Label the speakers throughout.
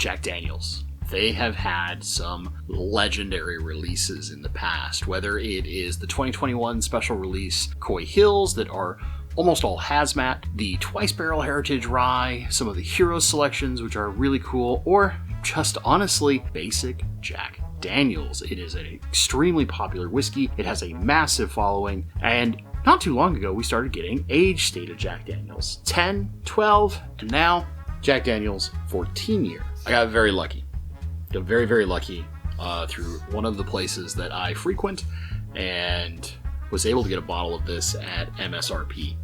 Speaker 1: Jack Daniels. They have had some legendary releases in the past, whether it is the 2021 special release Coy Hills that are almost all hazmat, the Twice Barrel Heritage Rye, some of the Hero selections which are really cool, or just honestly basic Jack Daniels. It is an extremely popular whiskey, it has a massive following, and not too long ago we started getting age-stated Jack Daniels. 10, 12, and now Jack Daniels 14 year. I got very lucky. Got very, very lucky through one of the places that I frequent and was able to get a bottle of this at MSRP,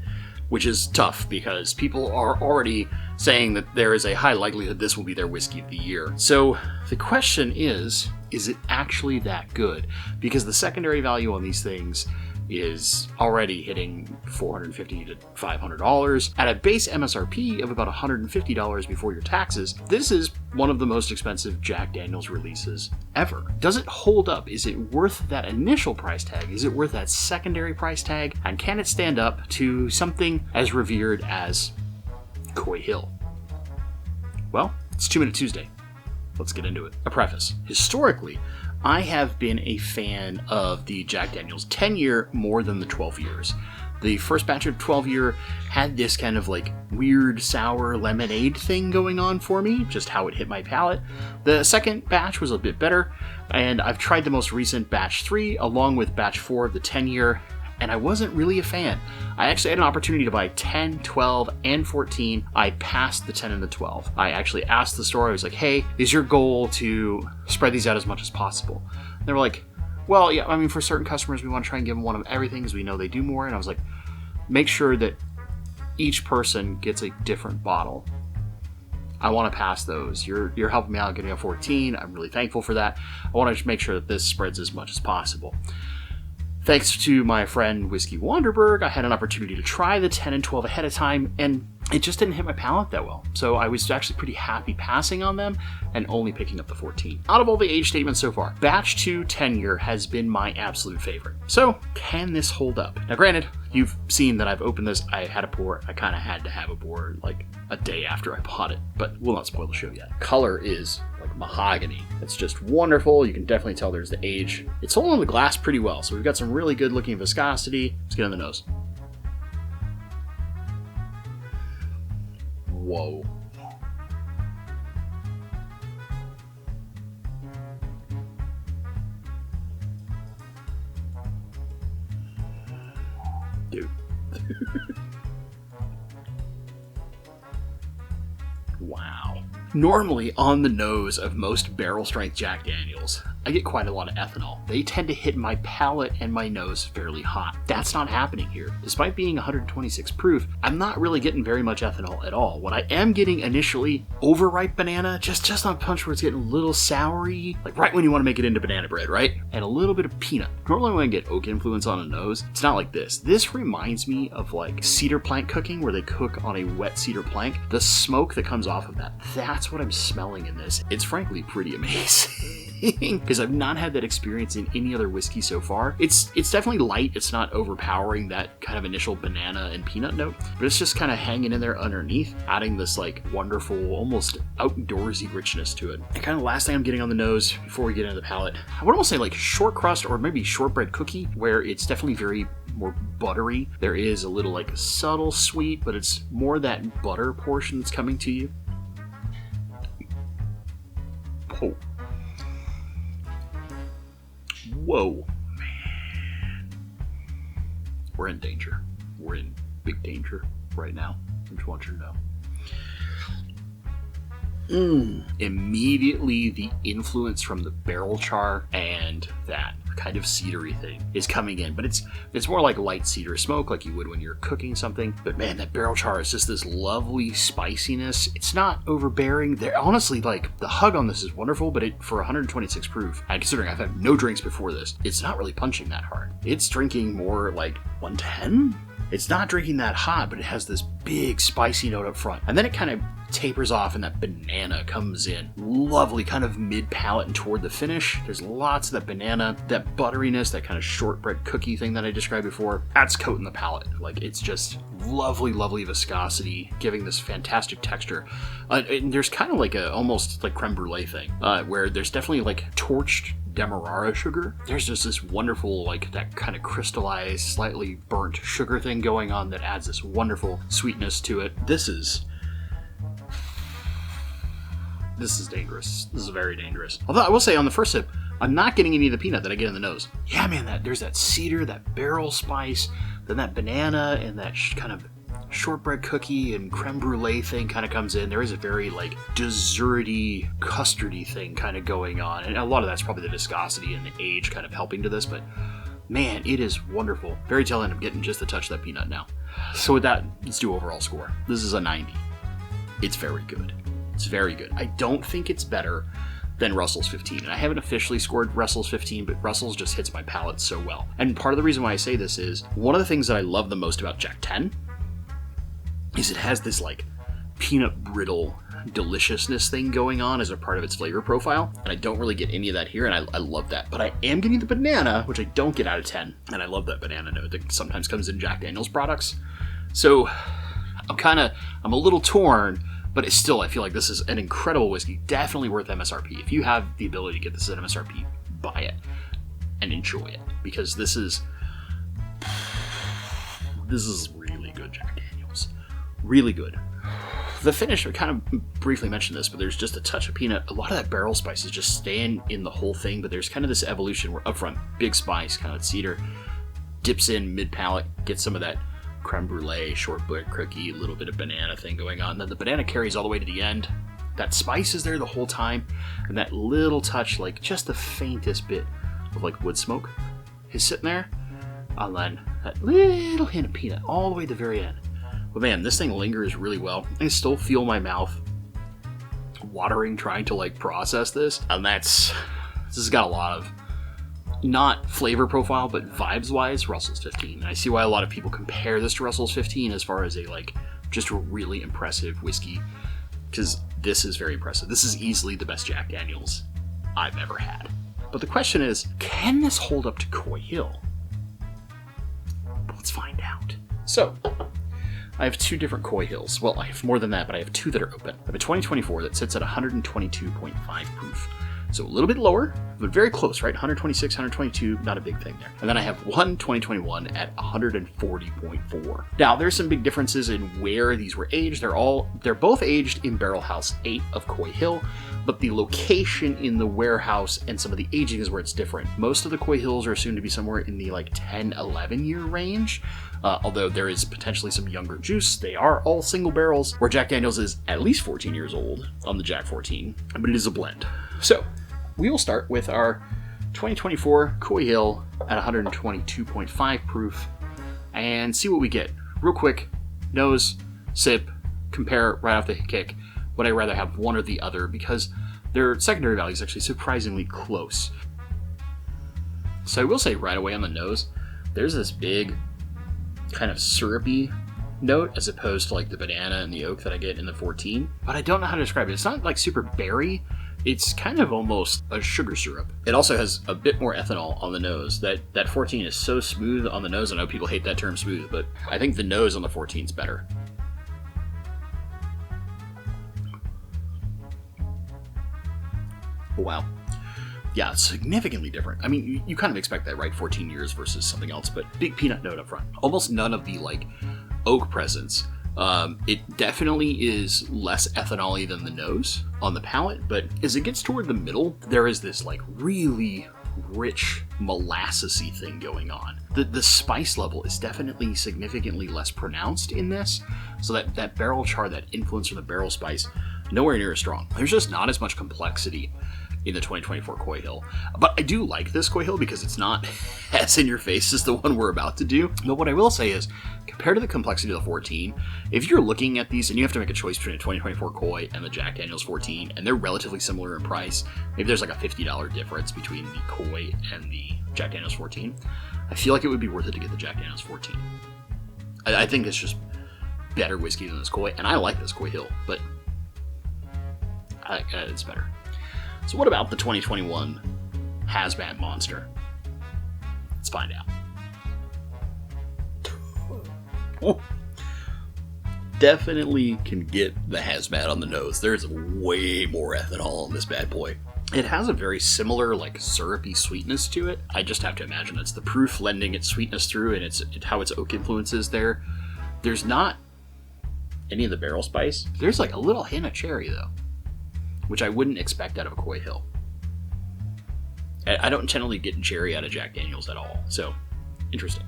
Speaker 1: which is tough because people are already saying that there is a high likelihood this will be their whiskey of the year. So the question is it actually that good? Because the secondary value on these things is already hitting $450 to $500 at a base MSRP of about $150 before your taxes. This is one of the most expensive Jack Daniels releases ever. Does it hold up? Is it worth that initial price tag? Is it worth that secondary price tag? And can it stand up to something as revered as Coy Hill? Well, it's 2 Minute Tuesday. Let's get into it. A preface. Historically, I have been a fan of the Jack Daniels 10 year more than the 12 years. The first batch of 12 year had this kind of like weird sour lemonade thing going on for me, just how it hit my palate. The second batch was a bit better, and I've tried the most recent batch 3 along with batch 4 of the 10 year, and I wasn't really a fan. I actually had an opportunity to buy 10, 12, and 14. I passed the 10 and the 12. I actually asked the store, I was like, hey, is your goal to spread these out as much as possible? And they were like, well, yeah, I mean, for certain customers, we want to try and give them one of everything because we know they do more. And I was like, make sure that each person gets a different bottle. I want to pass those. You're helping me out getting a 14. I'm really thankful for that. I want to make sure that this spreads as much as possible. Thanks to my friend Whiskey Wanderberg, I had an opportunity to try the 10 and 12 ahead of time, and it just didn't hit my palate that well. So I was actually pretty happy passing on them and only picking up the 14. Out of all the age statements so far, batch 2 10 year has been my absolute favorite. So can this hold up? Now granted, you've seen that I've opened this, I had a pour, I kind of had to have a pour like a day after I bought it, but we'll not spoil the show yet. Color is like mahogany. It's just wonderful. You can definitely tell there's the age. It's holding on the glass pretty well, so we've got some really good looking viscosity. Let's get on the nose. Whoa. Dude. Wow. Normally, on the nose of most barrel strength Jack Daniels, I get quite a lot of ethanol. They tend to hit my palate and my nose fairly hot. That's not happening here. Despite being 126 proof, I'm not really getting very much ethanol at all. What I am getting initially, overripe banana, just on a punch where it's getting a little soury, like right when you want to make it into banana bread, right? And a little bit of peanut. Normally when I get oak influence on a nose, it's not like this. This reminds me of like cedar plank cooking, where they cook on a wet cedar plank. The smoke that comes off of that, that's what I'm smelling in this. It's frankly pretty amazing. Because I've not had that experience in any other whiskey so far. It's definitely light. It's not overpowering that kind of initial banana and peanut note, but it's just kind of hanging in there underneath, adding this like wonderful, almost outdoorsy richness to it. And kind of last thing I'm getting on the nose before we get into the palate, I would almost say like short crust or maybe shortbread cookie, where it's definitely very more buttery. There is a little like subtle sweet, but it's more that butter portion that's coming to you. Oh. Whoa, man. We're in danger. We're in big danger right now. I just want you to know. Immediately the influence from the barrel char and that kind of cedary thing is coming in, but it's more like light cedar smoke, like you would when you're cooking something. But man, that barrel char is just this lovely spiciness. It's not overbearing. They're honestly, like, the hug on this is wonderful, but for 126 proof, and considering I've had no drinks before this, it's not really punching that hard. It's drinking more like 110. It's not drinking that hot, but it has this big spicy note up front, and then it kind of tapers off and that banana comes in. Lovely kind of mid-palate and toward the finish. There's lots of that banana, that butteriness, that kind of shortbread cookie thing that I described before. That's coating the palate. Like, it's just lovely, lovely viscosity, giving this fantastic texture. And there's kind of like almost like creme brulee thing, where there's definitely like torched demerara sugar. There's just this wonderful, like, that kind of crystallized, slightly burnt sugar thing going on that adds this wonderful sweetness to it. This is dangerous. This is very dangerous. Although I will say, on the first sip, I'm not getting any of the peanut that I get in the nose. Yeah, man, there's that cedar, that barrel spice, then that banana, and that kind of shortbread cookie and creme brulee thing kind of comes in. There is a very, like, desserty, custardy thing kind of going on. And a lot of that's probably the viscosity and the age kind of helping to this, but man, it is wonderful. Very tail end, I'm getting just a touch of that peanut now. So with that, let's do overall score. This is a 90. It's very good. It's very good. I don't think it's better than Russell's 15. And I haven't officially scored Russell's 15, but Russell's just hits my palate so well. And part of the reason why I say this is, one of the things that I love the most about Jack 10 is it has this, like, peanut brittle deliciousness thing going on as a part of its flavor profile. And I don't really get any of that here, and I love that. But I am getting the banana, which I don't get out of 10. And I love that banana note that sometimes comes in Jack Daniel's products. So I'm a little torn, but it's still, I feel like this is an incredible whiskey, definitely worth MSRP. If you have the ability to get this at MSRP, buy it and enjoy it, because this is really good Jack Daniels. Really good. The finish, I kind of briefly mentioned this, but there's just a touch of peanut. A lot of that barrel spice is just staying in the whole thing, but there's kind of this evolution where up front, big spice, kind of cedar, dips in mid-palate, gets some of that creme brulee, shortbread cookie, a little bit of banana thing going on. Then the banana carries all the way to the end. That spice is there the whole time, and that little touch, like just the faintest bit of like wood smoke is sitting there. And then that little hint of peanut all the way to the very end. But man, this thing lingers really well. I still feel my mouth watering trying to like process this. And this has got a lot of, not flavor profile, but vibes-wise, Russell's 15. And I see why a lot of people compare this to Russell's 15 as far as a, like, just a really impressive whiskey. Because this is very impressive. This is easily the best Jack Daniels I've ever had. But the question is, can this hold up to Coy Hill? Let's find out. So, I have two different Coy Hills. Well, I have more than that, but I have two that are open. I have a 2024 that sits at 122.5 proof. So a little bit lower, but very close, right? 126, 122, not a big thing there. And then I have one 2021 at 140.4. Now, there's some big differences in where these were aged. They're both aged in Barrel House 8 of Coy Hill, but the location in the warehouse and some of the aging is where it's different. Most of the Coy Hills are assumed to be somewhere in the like 10, 11 year range. Although there is potentially some younger juice. They are all single barrels, where Jack Daniel's is at least 14 years old on the Jack 14, but it is a blend. So, we will start with our 2024 Coy Hill at 122.5 proof and see what we get. Real quick, nose, sip, compare right off the kick. Would I rather have one or the other? Because their secondary value is actually surprisingly close. So I will say right away on the nose, there's this big kind of syrupy note as opposed to like the banana and the oak that I get in the 14. But I don't know how to describe it. It's not like super berry. It's kind of almost a sugar syrup. It also has a bit more ethanol on the nose. That 14 is so smooth on the nose. I know people hate that term smooth, but I think the nose on the 14 is better. Wow. Yeah, it's significantly different. I mean, you kind of expect that, right? 14 years versus something else, but big peanut note up front. Almost none of the like oak presence. It definitely is less ethanol-y than the nose on the palate, but as it gets toward the middle, there is this like really rich molassesy thing going on. The spice level is definitely significantly less pronounced in this, so that barrel char, that influence from the barrel spice, nowhere near as strong. There's just not as much complexity in the 2024 Coy Hill. But I do like this Coy Hill because it's not as in your face as the one we're about to do. But what I will say is, compared to the complexity of the 14, if you're looking at these and you have to make a choice between a 2024 Coy and the Jack Daniel's 14, and they're relatively similar in price, maybe there's like a $50 difference between the Coy and the Jack Daniel's 14, I feel like it would be worth it to get the Jack Daniel's 14. I think it's just better whiskey than this Coy, and I like this Coy Hill, but It's better. So what about the 2021 Hazmat Monster? Let's find out. Oh. Definitely can get the hazmat on the nose. There's way more ethanol in this bad boy. It has a very similar, like, syrupy sweetness to it. I just have to imagine it's the proof lending its sweetness through, and it's how its oak influence is there. There's not any of the barrel spice. There's like a little hint of cherry though, which I wouldn't expect out of a Coy Hill. I don't generally get cherry out of Jack Daniels at all, so interesting.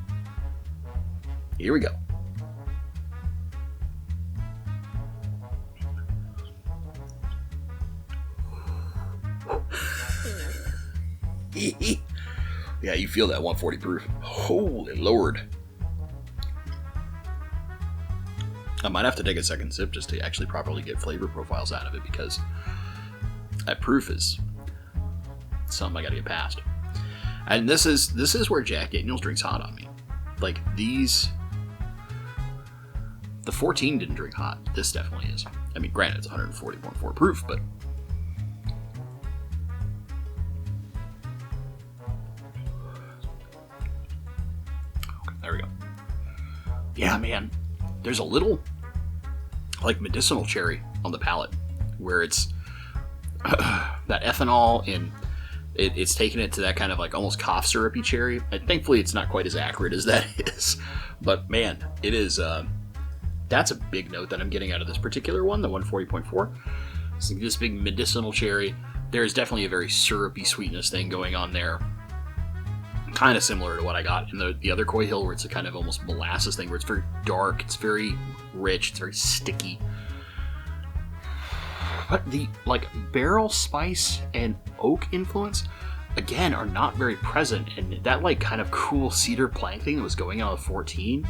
Speaker 1: Here we go. Yeah, you feel that 140 proof. Holy Lord. I might have to take a second sip just to actually properly get flavor profiles out of it, because that proof is something I gotta get past. And this is where Jack Daniels drinks hot on me. Like these, the 14 didn't drink hot. This definitely is. I mean, granted, it's 140.4 proof, but okay, there we go. Yeah, man, there's a little like medicinal cherry on the palate, where it's that ethanol and it's taken it to that kind of like almost cough syrupy cherry. And thankfully it's not quite as acrid as that is, but man, it is that's a big note that I'm getting out of this particular one, the 140.4. So this big medicinal cherry. There's definitely a very syrupy sweetness thing going on there, kind of similar to what I got in the other Coy Hill, where it's a kind of almost molasses thing, where it's very dark, it's very rich, it's very sticky. But the like barrel spice and oak influence, again, are not very present. And that like kind of cool cedar plank thing that was going on with 14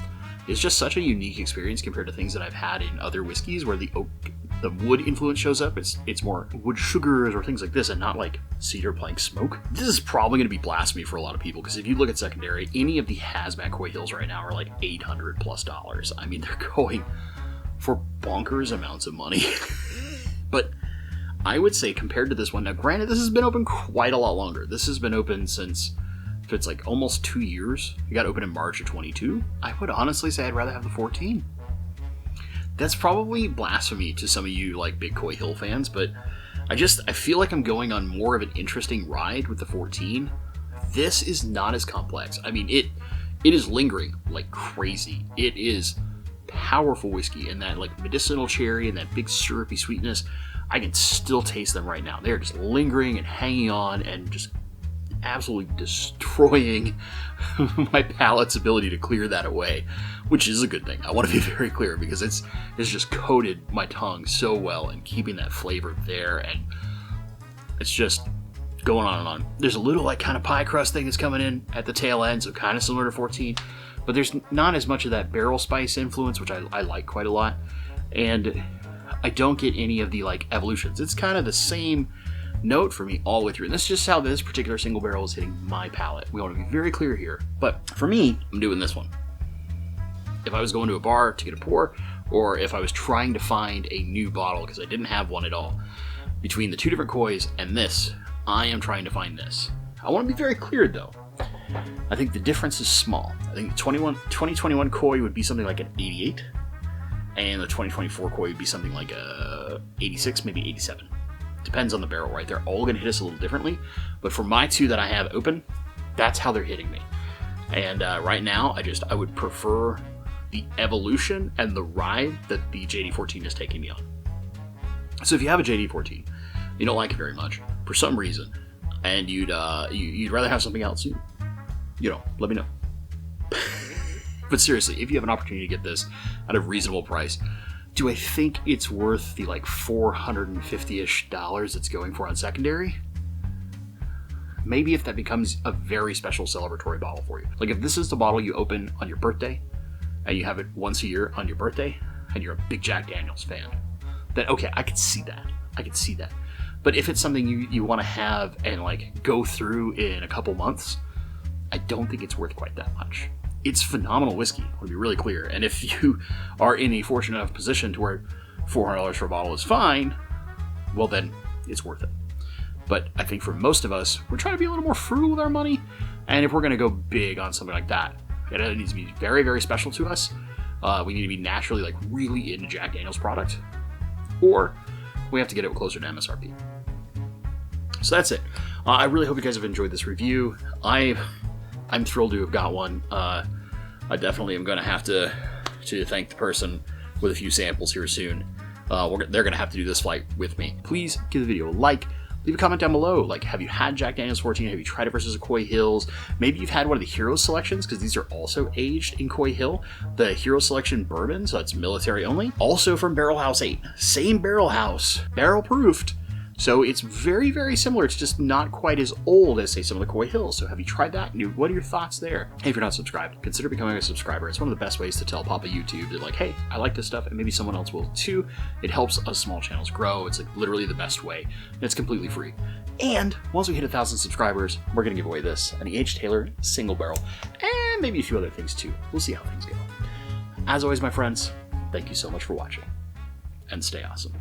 Speaker 1: is just such a unique experience compared to things that I've had in other whiskeys, where the wood influence shows up. It's more wood sugars or things like this, and not like cedar plank smoke. This is probably going to be blasphemy for a lot of people, because if you look at secondary, any of the hazmat Coy Hills right now are like $800+. I mean, they're going for bonkers amounts of money. But I would say, compared to this one, now granted, this has been open quite a lot longer. This has been open since, if it's like almost 2 years. It got open in March of 22. I would honestly say I'd rather have the 14. That's probably blasphemy to some of you like big Coy Hill fans, but I feel like I'm going on more of an interesting ride with the 14. This is not as complex. I mean, it is lingering like crazy. It is powerful whiskey, and that like medicinal cherry and that big syrupy sweetness, I can still taste them right now. They're just lingering and hanging on and just absolutely destroying my palate's ability to clear that away, which is a good thing. I want to be very clear, because it's just coated my tongue so well and keeping that flavor there, and it's just going on and on. There's a little like kind of pie crust thing that's coming in at the tail end, so kind of similar to 14, but there's not as much of that barrel spice influence, which I like quite a lot, and I don't get any of the like evolutions. It's kind of the same note for me all the way through, and that's just how this particular single barrel is hitting my palate. We want to be very clear here, but for me, I'm doing this one. If I was going to a bar to get a pour, or if I was trying to find a new bottle because I didn't have one at all, between the two different Coys and this, I am trying to find this. I want to be very clear though. I think the difference is small. I think the 2021 Coy would be something like an 88, and the 2024 Coy would be something like a 86, maybe 87. Depends on the barrel, right? They're all going to hit us a little differently, but for my two that I have open, that's how they're hitting me. And right now, I would prefer the evolution and the ride that the JD14 is taking me on. So if you have a JD14, you don't like it very much for some reason, and you'd rather have something else, let me know. But seriously, if you have an opportunity to get this at a reasonable price, do I think it's worth the like $450-ish it's going for on secondary? Maybe if that becomes a very special celebratory bottle for you. Like if this is the bottle you open on your birthday, and you have it once a year on your birthday, and you're a big Jack Daniels fan, then okay, I could see that. But if it's something you want to have and like go through in a couple months, I don't think it's worth quite that much. It's phenomenal whiskey, I want to be really clear. And if you are in a fortunate enough position to where $400 for a bottle is fine, well then it's worth it. But I think for most of us, we're trying to be a little more frugal with our money, and if we're going to go big on something like that, it needs to be very, very special to us. We need to be naturally like really into Jack Daniel's product, or we have to get it closer to MSRP. So that's it. I really hope you guys have enjoyed this review. I'm thrilled to have got one. I definitely am going to have to thank the person with a few samples here soon. They're going to have to do this flight with me. Please give the video a like. Leave a comment down below. Like, have you had Jack Daniel's 14? Have you tried it versus a Coy Hills? Maybe you've had one of the Hero selections, because these are also aged in Coy Hill. The Hero Selection Bourbon, so it's military only. Also from Barrel House 8. Same barrel house. Barrel proofed. So it's very, very similar. It's just not quite as old as, say, some of the Coy Hills. So have you tried that? What are your thoughts there? Hey, if you're not subscribed, consider becoming a subscriber. It's one of the best ways to tell Papa YouTube that, like, hey, I like this stuff, and maybe someone else will too. It helps us small channels grow. It's like literally the best way. And it's completely free. And once we hit 1,000 subscribers, we're going to give away this, an E.H. Taylor single barrel, and maybe a few other things too. We'll see how things go. As always, my friends, thank you so much for watching, and stay awesome.